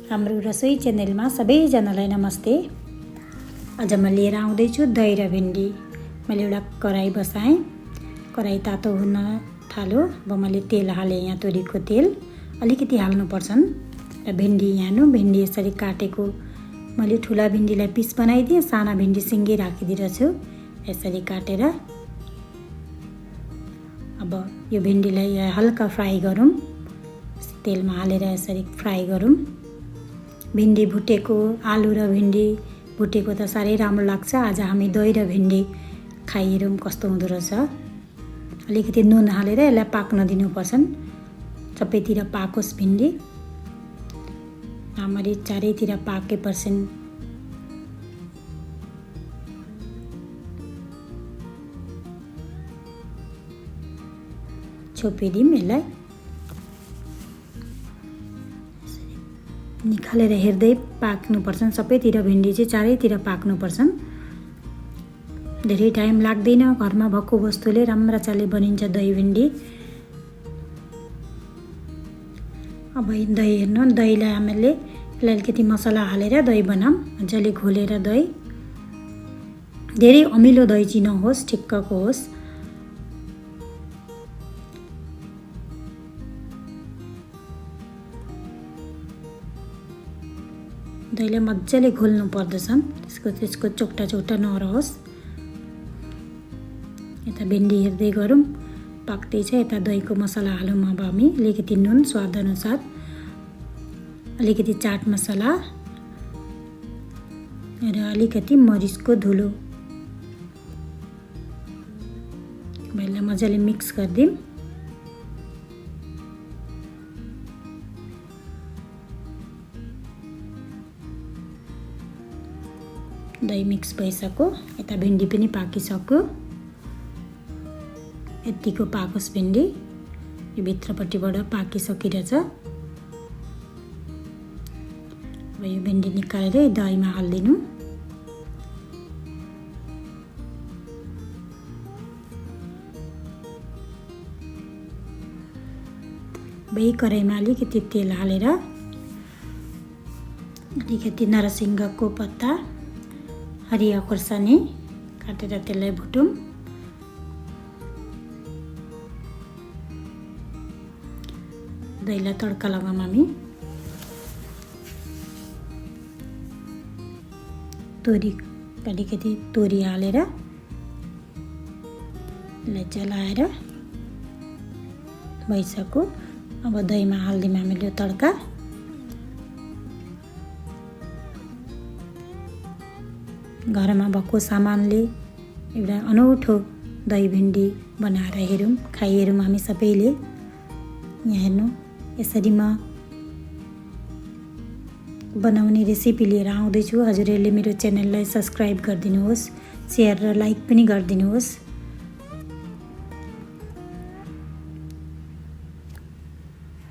हाम्रो रसोई च्यानलमा सबैजनालाई नमस्ते। आज म लिएर आउँदैछु दही र भिन्डी। मैले एउटा कराई बसाएँ, कराई तातो हुन थाल्यो। अब मैले तेल हालेँ, यहाँ तोरीको तेल अलिकति हाल्नुपर्छन्। र भिन्डी यहाँ भिन्डी यसरी काटेको मैले ठुला भिन्डीलाई पिस बनाइदिएँ, साना भिन्डी सिङ्गै राखिदिएको छु यसरी काटेर। अब यो भिन्डीलाई हल्का फ्राई गरौँ, तेलमा हालेर यसरी फ्राई गरौँ। भिन्डी भुटेको, आलु र भिन्डी भुटेको त साह्रै राम्रो लाग्छ। आज हामी दही र भिन्डी खाइहेरौँ कस्तो हुँदो रहेछ। अलिकति नुन हालेर यसलाई पाक्न दिनुपर्छन्, सबैतिर पाकोस् भिन्डी। राम्ररी चारैतिर पाकेपछि छोपिदिउँ यसलाई। निकालेर हेर्दै पाक्नुपर्छन्, सबैतिर भिन्डी चाहिँ चारैतिर पाक्नुपर्छन्। धेरै टाइम लाग्दैन, घरमा भएको वस्तुले राम्रोचाले बनिन्छ दही भिन्डी। अब दही हेर्नु, दहीलाई हामीले अलिकति मसला हालेर दही बनाऊँ, मजाले घोलेर दही। धेरै अमिलो दही चाहिँ नहोस्, ठिक्कको होस्। दहीलाई मजाले घोल्नु पर्दछ, त्यसको चोक्टा चोक्टा नरहोस्। यता भिन्डी हेर्दै गरौँ, पाक्दैछ। यता दहीको मसला हालौँ अब हामी। अलिकति नुन स्वादअनुसार, अलिकति चाट मसला र अलिकति मरिचको धुलो। यसलाई मजाले मिक्स गरिदिउँ। दही मिक्स भइसक्यो, यता भिन्डी पनि पाकिसक्यो। यतिको पाकोस् भिन्डी, यो भित्रपट्टिबाट पाकिसकिरहेछ। अब यो भिन्डी निकालेर दहीमा हालिदिनु। अब यही कराईमा अलिकति तेल हालेर अलिकति नरसिंहको पत्ता, हरिया खोर्सानी काटेर त्यसलाई भुटौँ। दहीलाई तड्का लगाऊँ हामी। अलिकति तोरी हालेर यसलाई चलाएर भइसक्यो। अब दहीमा हालिदिउँ हामीले तड्का। घरमा भएको सामानले एउटा अनौठो दही भिन्डी बनाएर हेरौँ, खाइहेरौँ हामी सबैले। यहाँ हेर्नु, यसरी म बनाउने रेसिपी लिएर आउँदैछु। हजुरहरूले मेरो च्यानललाई सब्सक्राइब गरिदिनुहोस्, सेयर र लाइक पनि गरिदिनुहोस्।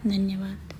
धन्यवाद।